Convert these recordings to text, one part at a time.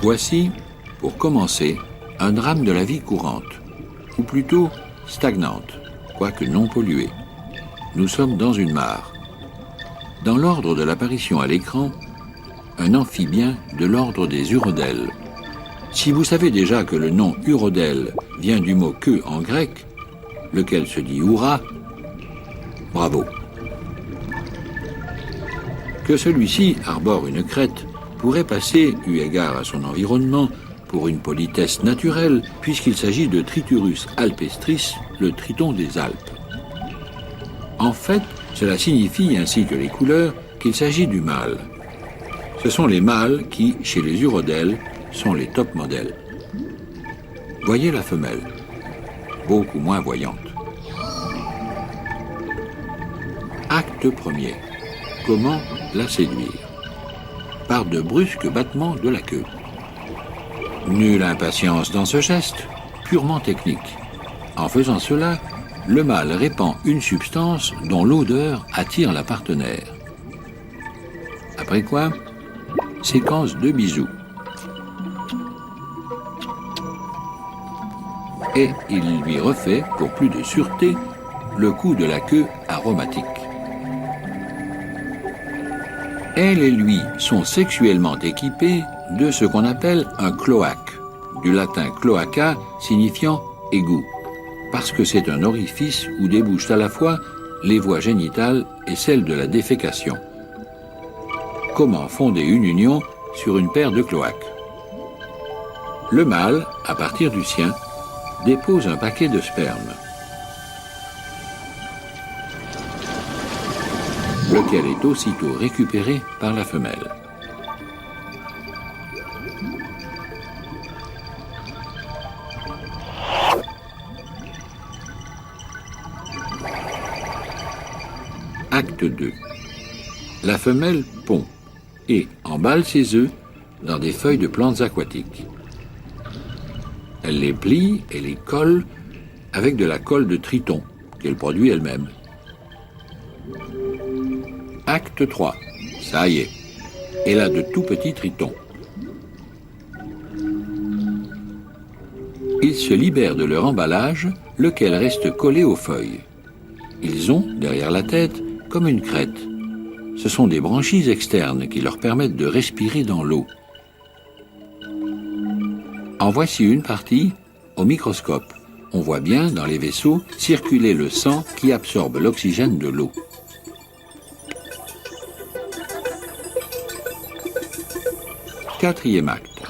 Voici, pour commencer, un drame de la vie courante, ou plutôt stagnante, quoique non polluée. Nous sommes dans une mare. Dans l'ordre de l'apparition à l'écran, un amphibien de l'ordre des urodèles. Si vous savez déjà que le nom urodèle vient du mot queue en grec, lequel se dit oura, bravo. Que celui-ci arbore une crête pourrait passer, eu égard à son environnement, pour une politesse naturelle, puisqu'il s'agit de Triturus alpestris, le triton des Alpes. En fait, cela signifie, ainsi que les couleurs, qu'il s'agit du mâle. Ce sont les mâles qui, chez les urodèles, sont les top modèles. Voyez la femelle, beaucoup moins voyante. Acte premier. Comment la séduire? Par de brusques battements de la queue. Nulle impatience dans ce geste, purement technique. En faisant cela, le mâle répand une substance dont l'odeur attire la partenaire. Après quoi, séquence de bisous. Et il lui refait, pour plus de sûreté, le coup de la queue aromatique. Elle et lui sont sexuellement équipés de ce qu'on appelle un cloaque, du latin cloaca signifiant égout, parce que c'est un orifice où débouchent à la fois les voies génitales et celles de la défécation. Comment fonder une union sur une paire de cloaques? Le mâle, à partir du sien, dépose un paquet de sperme, lequel est aussitôt récupéré par la femelle. Acte 2. La femelle pond et emballe ses œufs dans des feuilles de plantes aquatiques. Elle les plie et les colle avec de la colle de triton qu'elle produit elle-même. Acte 3. Ça y est, elle a de tout petits tritons. Ils se libèrent de leur emballage, lequel reste collé aux feuilles. Ils ont, derrière la tête, comme une crête. Ce sont des branchies externes qui leur permettent de respirer dans l'eau. En voici une partie au microscope. On voit bien, dans les vaisseaux, circuler le sang qui absorbe l'oxygène de l'eau. Quatrième acte.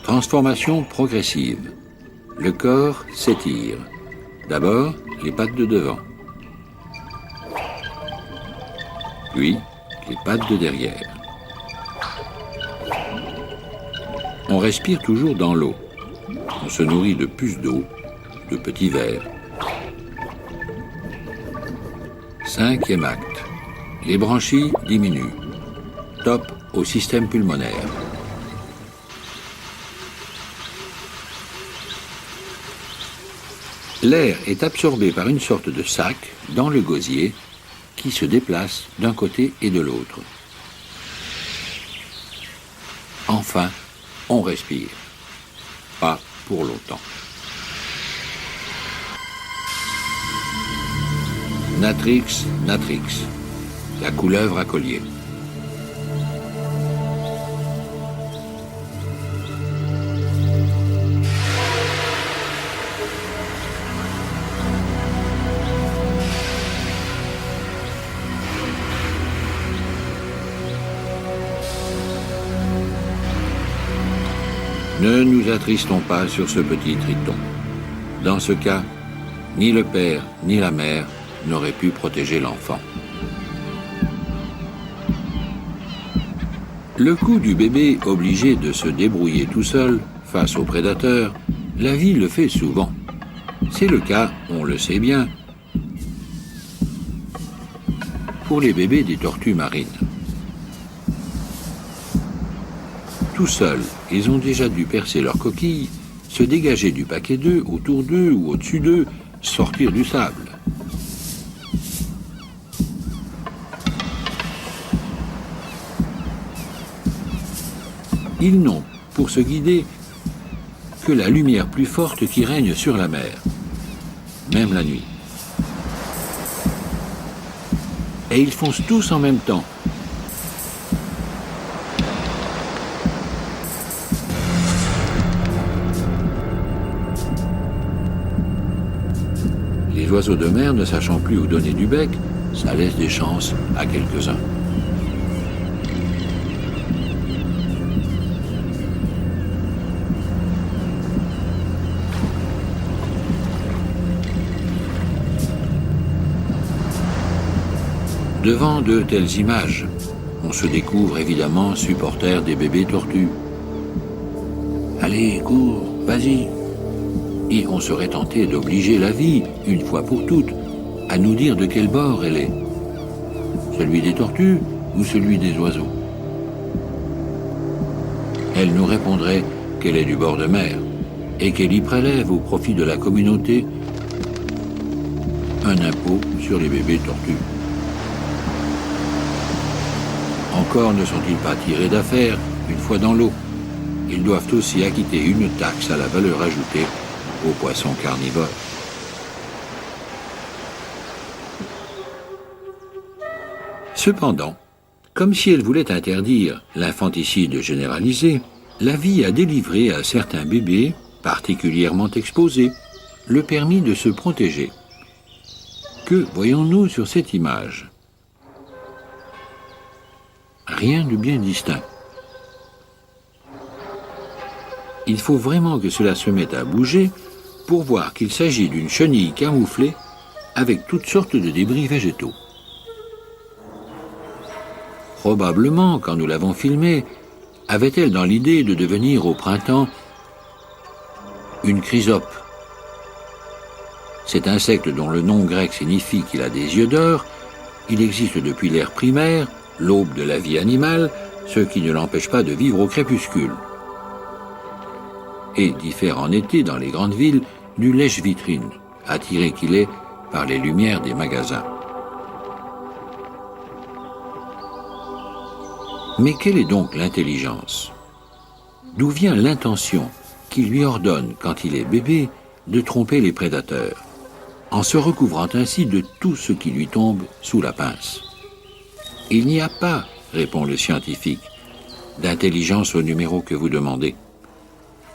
Transformation progressive. Le corps s'étire. D'abord, les pattes de devant. Puis, les pattes de derrière. On respire toujours dans l'eau. On se nourrit de puces d'eau, de petits vers. Cinquième acte. Les branchies diminuent. Top au système pulmonaire. L'air est absorbé par une sorte de sac dans le gosier qui se déplace d'un côté et de l'autre. Enfin, on respire. Pas pour longtemps. Natrix, Natrix, la couleuvre à collier. Ne nous attristons pas sur ce petit triton. Dans ce cas, ni le père ni la mère n'auraient pu protéger l'enfant. Le coup du bébé obligé de se débrouiller tout seul face aux prédateurs, la vie le fait souvent. C'est le cas, on le sait bien, pour les bébés des tortues marines. Tout seuls, ils ont déjà dû percer leur coquille, se dégager du paquet d'œufs autour d'eux ou au-dessus d'eux, sortir du sable. Ils n'ont, pour se guider, que la lumière plus forte qui règne sur la mer, même la nuit. Et ils foncent tous en même temps. Les oiseaux de mer, ne sachant plus où donner du bec, ça laisse des chances à quelques-uns. Devant de telles images, on se découvre évidemment supporter des bébés tortues. Allez, cours, vas-y. Et on serait tenté d'obliger la vie, une fois pour toutes, à nous dire de quel bord elle est. Celui des tortues ou celui des oiseaux? Elle nous répondrait qu'elle est du bord de mer et qu'elle y prélève au profit de la communauté un impôt sur les bébés tortues. Encore ne sont-ils pas tirés d'affaire une fois dans l'eau. Ils doivent aussi acquitter une taxe à la valeur ajoutée aux poissons carnivores. Cependant, comme si elle voulait interdire l'infanticide généralisé, la vie a délivré à certains bébés, particulièrement exposés, le permis de se protéger. Que voyons-nous sur cette image? Rien de bien distinct. Il faut vraiment que cela se mette à bouger pour voir qu'il s'agit d'une chenille camouflée avec toutes sortes de débris végétaux. Probablement, quand nous l'avons filmée, avait-elle dans l'idée de devenir au printemps une chrysope. Cet insecte dont le nom grec signifie qu'il a des yeux d'or, il existe depuis l'ère primaire, l'aube de la vie animale, ce qui ne l'empêche pas de vivre au crépuscule. Et diffère en été dans les grandes villes du lèche-vitrine, attiré qu'il est par les lumières des magasins. Mais quelle est donc l'intelligence? D'où vient l'intention qui lui ordonne, quand il est bébé, de tromper les prédateurs, en se recouvrant ainsi de tout ce qui lui tombe sous la pince? Il n'y a pas, répond le scientifique, d'intelligence au numéro que vous demandez.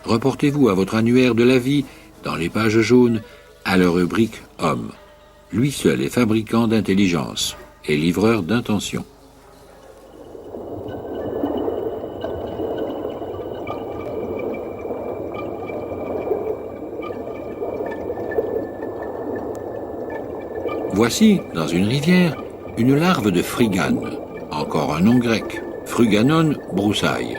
Reportez-vous à votre annuaire de la vie, dans les pages jaunes, à la rubrique « Homme ». Lui seul est fabricant d'intelligence et livreur d'intention. Voici, dans une rivière, une larve de frigane, encore un nom grec, Fruganon broussaille.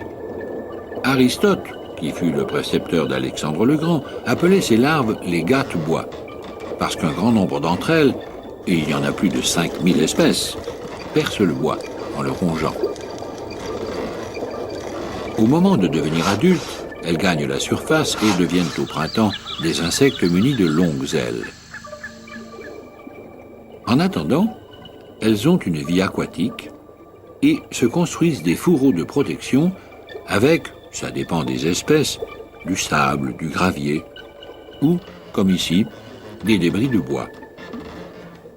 Aristote, qui fut le précepteur d'Alexandre le Grand, appelait ces larves les gâtes-bois, parce qu'un grand nombre d'entre elles, et il y en a plus de 5000 espèces, percent le bois en le rongeant. Au moment de devenir adultes, elles gagnent la surface et deviennent au printemps des insectes munis de longues ailes. En attendant, elles ont une vie aquatique et se construisent des fourreaux de protection avec, ça dépend des espèces, du sable, du gravier ou, comme ici, des débris de bois.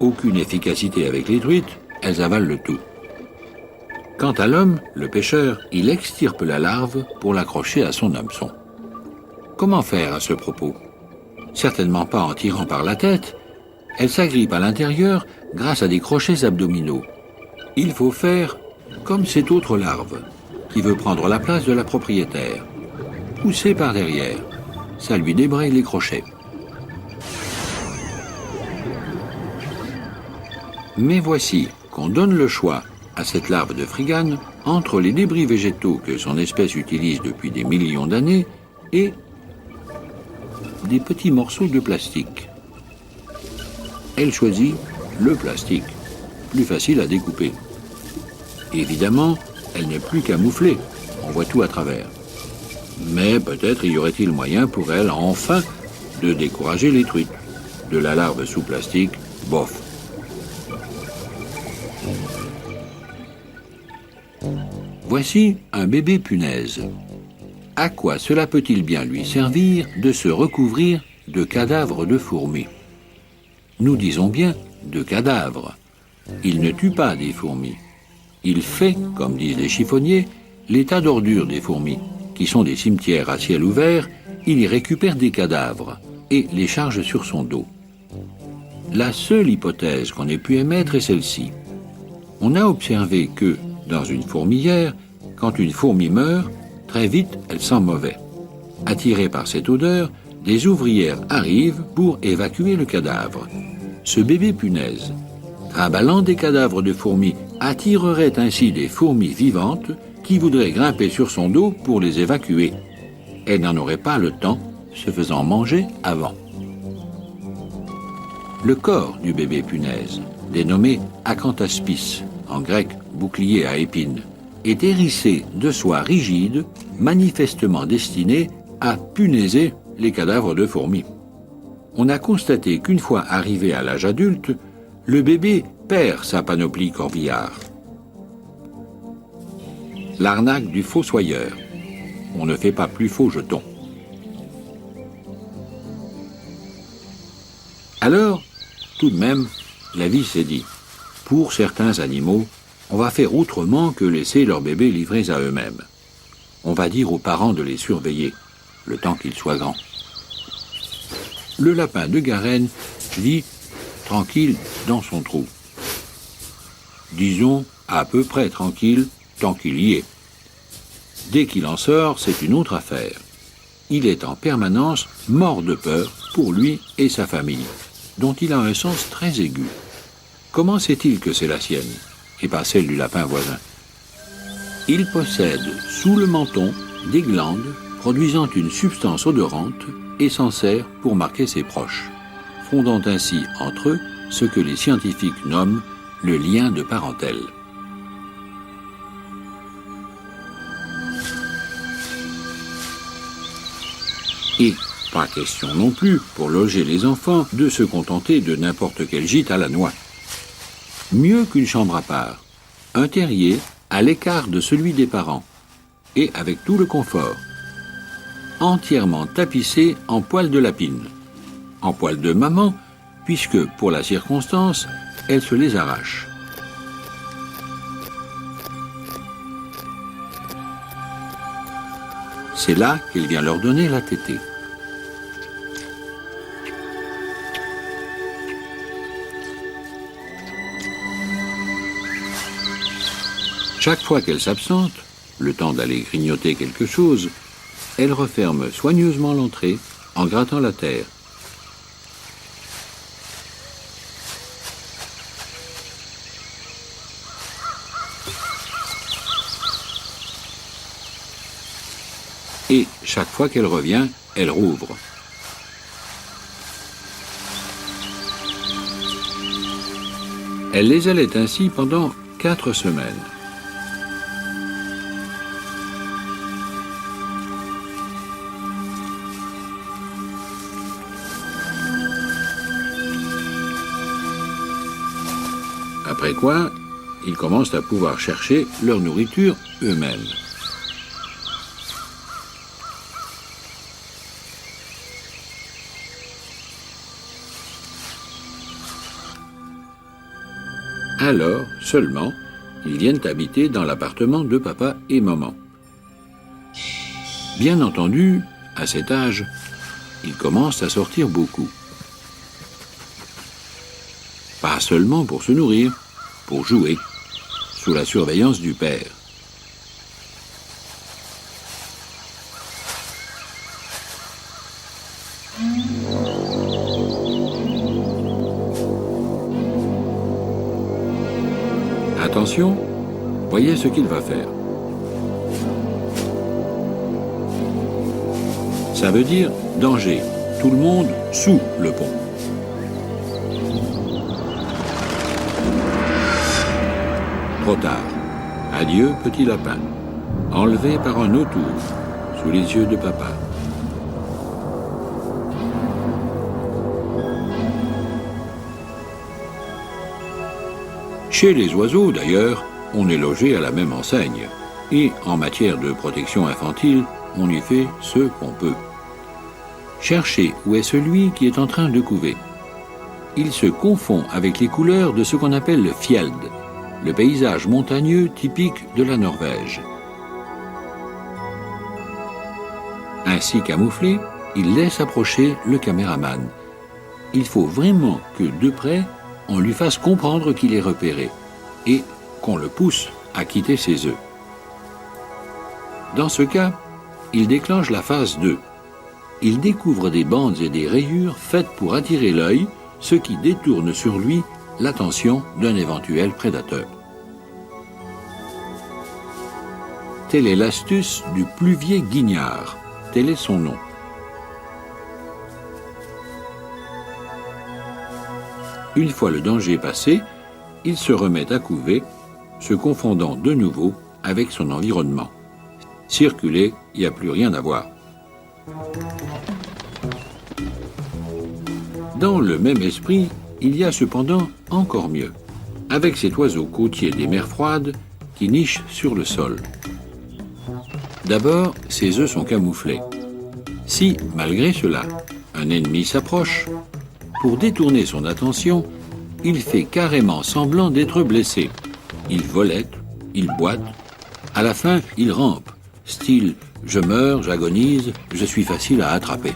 Aucune efficacité avec les truites, elles avalent le tout. Quant à l'homme, le pêcheur, il extirpe la larve pour l'accrocher à son hameçon. Comment faire à ce propos? Certainement pas en tirant par la tête. Elle s'agrippe à l'intérieur grâce à des crochets abdominaux. Il faut faire comme cette autre larve, qui veut prendre la place de la propriétaire. pousser par derrière. Ça lui débraye les crochets. Mais voici qu'on donne le choix à cette larve de frigane entre les débris végétaux que son espèce utilise depuis des millions d'années et des petits morceaux de plastique. Elle choisit le plastique, plus facile à découper. Évidemment, elle n'est plus camouflée, on voit tout à travers. Mais peut-être y aurait-il moyen pour elle, enfin, de décourager les truites. De la larve sous plastique, bof. Voici un bébé punaise. À quoi cela peut-il bien lui servir de se recouvrir de cadavres de fourmis? Nous disons bien de cadavres. Il ne tue pas des fourmis. Il fait, comme disent les chiffonniers, l'état d'ordure des fourmis, qui sont des cimetières à ciel ouvert. Il y récupère des cadavres et les charge sur son dos. La seule hypothèse qu'on ait pu émettre est celle-ci. On a observé que, dans une fourmilière, quand une fourmi meurt, très vite elle sent mauvais. Attirées par cette odeur, des ouvrières arrivent pour évacuer le cadavre. Ce bébé punaise, traballant des cadavres de fourmis, attirerait ainsi des fourmis vivantes qui voudraient grimper sur son dos pour les évacuer. Elle n'en aurait pas le temps, se faisant manger avant. Le corps du bébé punaise, dénommé acanthaspis, en grec bouclier à épines, est hérissé de soie rigide, manifestement destinée à punaiser les cadavres de fourmis. On a constaté qu'une fois arrivé à l'âge adulte, le bébé perd sa panoplie corbillard. L'arnaque du fossoyeur. On ne fait pas plus faux jeton. Alors, tout de même, la vie s'est dit, pour certains animaux, on va faire autrement que laisser leurs bébés livrés à eux-mêmes. On va dire aux parents de les surveiller, le temps qu'ils soient grands. Le lapin de Garenne vit tranquille dans son trou. Disons à peu près tranquille tant qu'il y est. Dès qu'il en sort, c'est une autre affaire. Il est en permanence mort de peur pour lui et sa famille, dont il a un sens très aigu. Comment sait-il que c'est la sienne et pas celle du lapin voisin? Il possède sous le menton des glandes produisant une substance odorante et s'en sert pour marquer ses proches, fondant ainsi entre eux ce que les scientifiques nomment le lien de parentèle. Et pas question non plus, pour loger les enfants, de se contenter de n'importe quel gîte à la noix. Mieux qu'une chambre à part, un terrier à l'écart de celui des parents, et avec tout le confort, entièrement tapissé en poils de lapine, en poils de maman, puisque, pour la circonstance, elle se les arrache. C'est là qu'elle vient leur donner la tétée. Chaque fois qu'elle s'absente, le temps d'aller grignoter quelque chose, elle referme soigneusement l'entrée en grattant la terre. Et chaque fois qu'elle revient, elle rouvre. Elle les allait ainsi pendant 4 semaines. Après quoi, ils commencent à pouvoir chercher leur nourriture eux-mêmes. Alors, seulement, ils viennent habiter dans l'appartement de papa et maman. Bien entendu, à cet âge, ils commencent à sortir beaucoup. Pas seulement pour se nourrir, pour jouer, sous la surveillance du père. Attention, voyez ce qu'il va faire. Ça veut dire danger, tout le monde sous le pont. Trop tard. Adieu, petit lapin. Enlevé par un autour, sous les yeux de papa. Chez les oiseaux, d'ailleurs, on est logé à la même enseigne. Et en matière de protection infantile, on y fait ce qu'on peut. Cherchez où est celui qui est en train de couver. Il se confond avec les couleurs de ce qu'on appelle le fjeld, le paysage montagneux typique de la Norvège. Ainsi camouflé, il laisse approcher le caméraman. Il faut vraiment que, de près, on lui fasse comprendre qu'il est repéré et qu'on le pousse à quitter ses œufs. Dans ce cas, il déclenche la phase 2. Il découvre des bandes et des rayures faites pour attirer l'œil, ce qui détourne sur lui l'attention d'un éventuel prédateur. Telle est l'astuce du pluvier guignard. Tel est son nom. Une fois le danger passé, il se remet à couver, se confondant de nouveau avec son environnement. Circuler, il n'y a plus rien à voir. Dans le même esprit, il y a cependant encore mieux, avec cet oiseau côtier des mers froides qui niche sur le sol. D'abord, ses œufs sont camouflés. Si, malgré cela, un ennemi s'approche, pour détourner son attention, il fait carrément semblant d'être blessé. Il volette, il boite, à la fin, il rampe, style « je meurs, j'agonise, je suis facile à attraper ».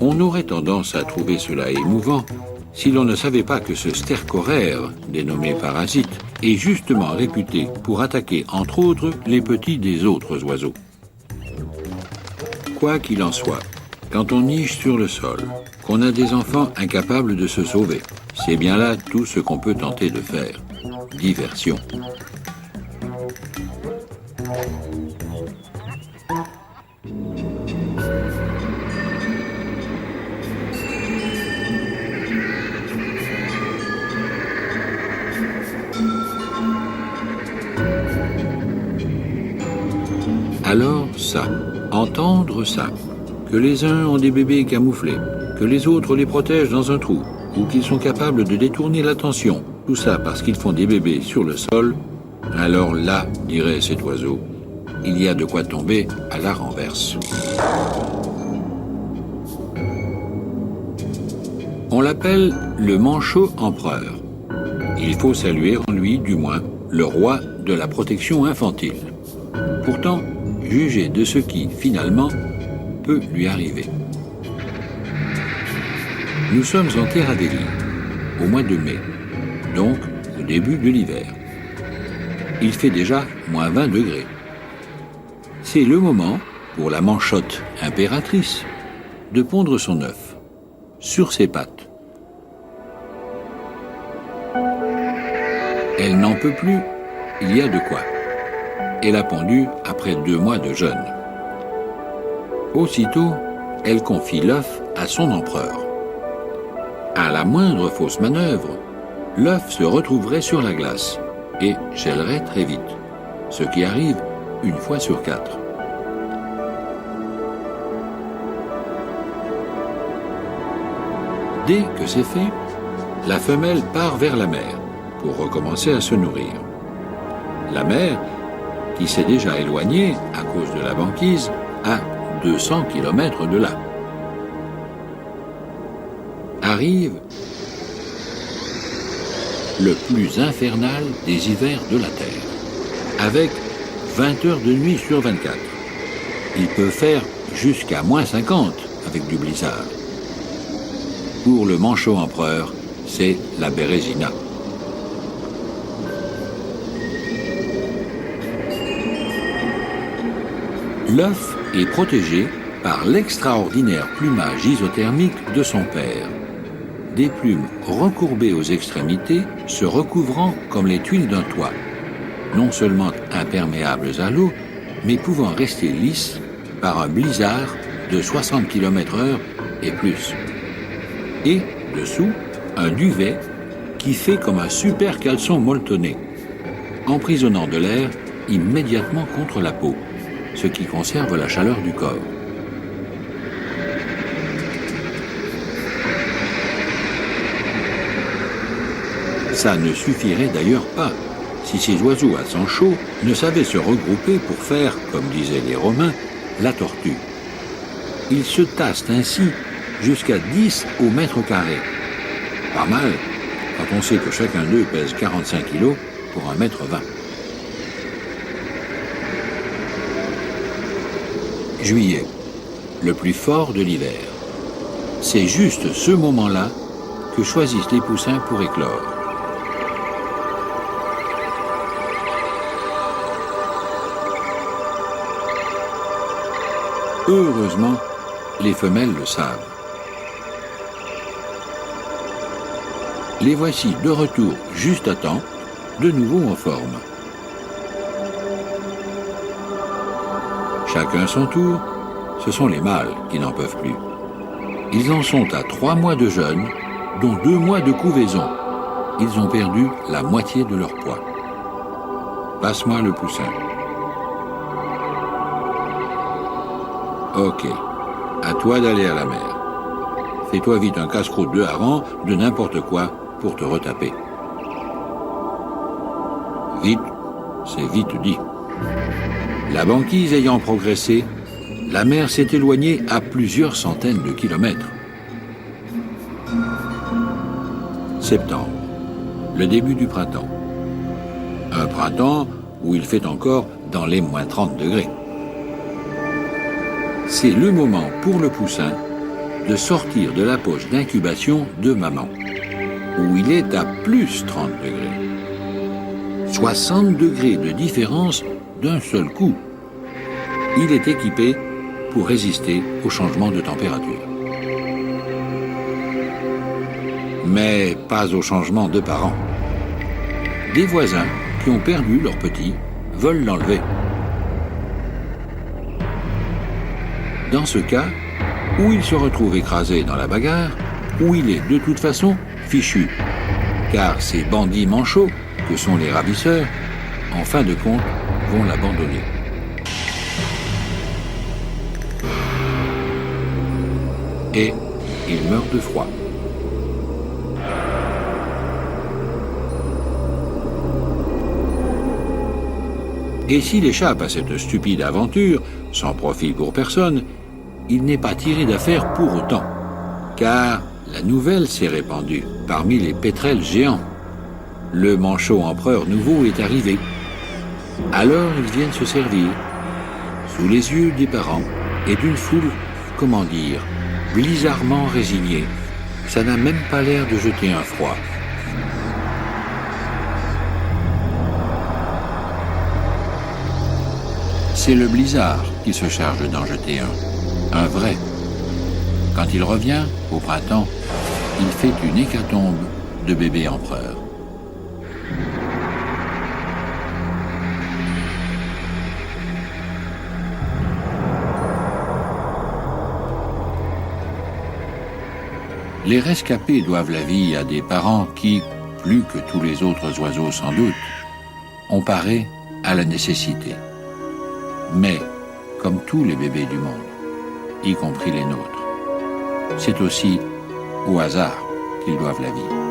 On aurait tendance à trouver cela émouvant si l'on ne savait pas que ce stercoraire, dénommé parasite, est justement réputé pour attaquer entre autres les petits des autres oiseaux. Quoi qu'il en soit, quand on niche sur le sol, qu'on a des enfants incapables de se sauver, c'est bien là tout ce qu'on peut tenter de faire. Diversion. Alors ça, entendre ça, que les uns ont des bébés camouflés, que les autres les protègent dans un trou, ou qu'ils sont capables de détourner l'attention, tout ça parce qu'ils font des bébés sur le sol, alors là, dirait cet oiseau, il y a de quoi tomber à la renverse. On l'appelle le manchot empereur. Il faut saluer en lui, du moins, le roi de la protection infantile. Pourtant, jugez de ce qui, finalement, peut lui arriver. Nous sommes en Terre Adélie, au mois de mai, donc au début de l'hiver. Il fait déjà moins 20 degrés. C'est le moment, pour la manchotte impératrice, de pondre son œuf, sur ses pattes. Elle n'en peut plus, il y a de quoi. Elle a pondu après 2 mois de jeûne. Aussitôt, elle confie l'œuf à son empereur. À la moindre fausse manœuvre, l'œuf se retrouverait sur la glace et gèlerait très vite, ce qui arrive 1 fois sur 4. Dès que c'est fait, la femelle part vers la mer pour recommencer à se nourrir. La mer, qui s'est déjà éloignée à cause de la banquise, à 200 km de là. Arrive le plus infernal des hivers de la Terre, avec 20 heures de nuit sur 24. Il peut faire jusqu'à -50 avec du blizzard. Pour le manchot empereur, c'est la Bérésina. L'œuf est protégé par l'extraordinaire plumage isothermique de son père. Des plumes recourbées aux extrémités, se recouvrant comme les tuiles d'un toit, non seulement imperméables à l'eau, mais pouvant rester lisses par un blizzard de 60 km/h et plus. Et, dessous, un duvet qui fait comme un super caleçon molletonné, emprisonnant de l'air immédiatement contre la peau, ce qui conserve la chaleur du corps. Ça ne suffirait d'ailleurs pas si ces oiseaux à sang chaud ne savaient se regrouper pour faire, comme disaient les Romains, la tortue. Ils se tassent ainsi jusqu'à 10 au mètre carré. Pas mal, quand on sait que chacun d'eux pèse 45 kilos pour 1,20 m. Juillet, le plus fort de l'hiver. C'est juste ce moment-là que choisissent les poussins pour éclore. Heureusement, les femelles le savent. Les voici de retour juste à temps, de nouveau en forme. Chacun son tour, ce sont les mâles qui n'en peuvent plus. Ils en sont à 3 mois de jeûne, dont 2 mois de couvaison. Ils ont perdu la moitié de leur poids. Passe-moi le poussin. Ok, à toi d'aller à la mer. Fais-toi vite un casse-croûte de hareng, de n'importe quoi, pour te retaper. Vite, c'est vite dit. La banquise ayant progressé, la mer s'est éloignée à plusieurs centaines de kilomètres. Septembre, le début du printemps. Un printemps où il fait encore dans les moins 30 degrés. C'est le moment pour le poussin de sortir de la poche d'incubation de maman, où il est à plus 30 degrés. 60 degrés de différence d'un seul coup. Il est équipé pour résister au changement de température. Mais pas au changement de parents. Des voisins qui ont perdu leur petit veulent l'enlever. Dans ce cas, ou il se retrouve écrasé dans la bagarre, ou il est de toute façon fichu. Car ces bandits manchots, que sont les ravisseurs, en fin de compte, vont l'abandonner. Et il meurt de froid. Et s'il échappe à cette stupide aventure, sans profit pour personne, il n'est pas tiré d'affaire pour autant, car la nouvelle s'est répandue parmi les pétrels géants. Le manchot empereur nouveau est arrivé. Alors ils viennent se servir, sous les yeux des parents et d'une foule, comment dire, blizzardement résignée. Ça n'a même pas l'air de jeter un froid. C'est le blizzard qui se charge d'en jeter un vrai. Quand il revient, au printemps, il fait une hécatombe de bébés empereurs. Les rescapés doivent la vie à des parents qui, plus que tous les autres oiseaux sans doute, ont paré à la nécessité. Mais, comme tous les bébés du monde, y compris les nôtres, c'est aussi au hasard qu'ils doivent la vie.